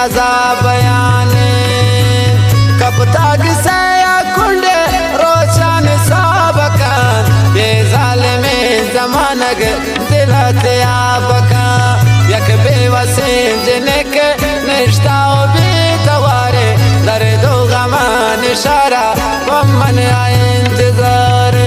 ज़ा बयाने कब तक से कुंडे रोशन साबकान ये ज़ालिम ज़माना के दिलते आबका यक बेवसे जिनक निश्ता बेतवारे दर्द व गमान इशारा व मन इंतज़ार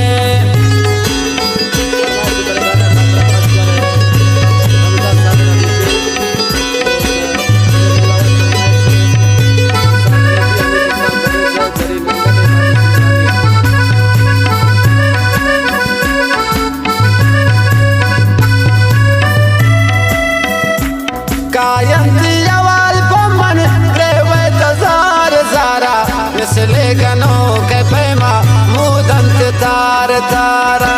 कायंतियावाल पमन रेवे तजार जारा मिसले गनो के पैमा मुदंत तार तारा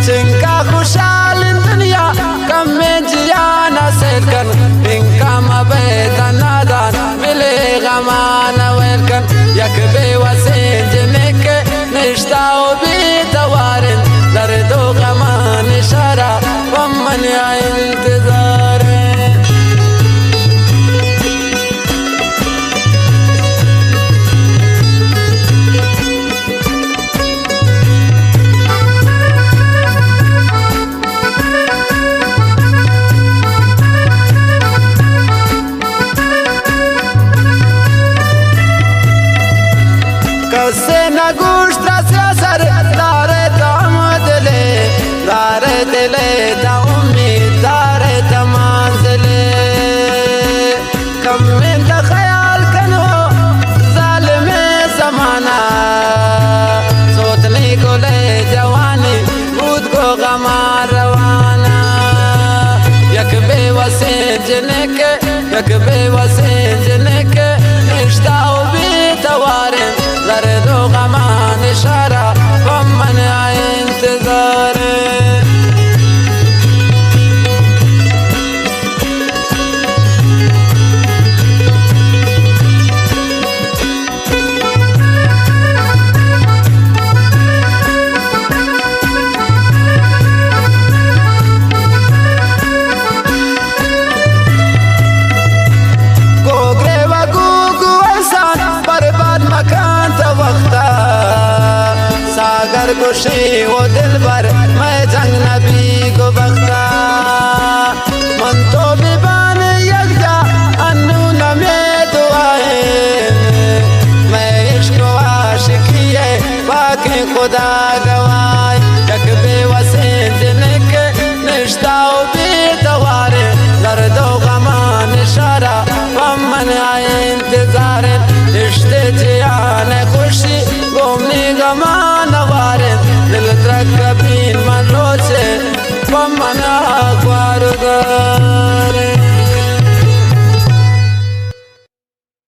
चिंका खुशाल दुनिया कम में जियाना से कर इनका मबेदा नादान मिले गमान वेलकन यक बेवसे जिनक निश्ता बेतवारन दर्द व गमान इशारा वमन इंतजार कसे न गुश्ता से सर दारे दामदले दारे दिले दा उम्मीद दारे तमांजले कम में दा ख्याल कनो जालिम ज़माना सोचने को ले जवानी खुद को गमा रवाना यक बेवसे जिनक यक बेवसे जिनक निश्ता बेतवारे दर्द व गमान इशारा व मन इंतजार सागर खुशी वो दिल भर मैं जंग नबी को बख्ता मन तो बिबान यज्ञा अन्नू न में दुआएं मैं इश्क आशिकी है बाकी खुदा गवाए यक बेवसे जिनक निश्ता बेतवारे दर्द व गमान इशारा वमन इंतजार रिश्ते जियान खुशी घूमने गमान वारे दिल तक कभी मन रोचे वमन अखबार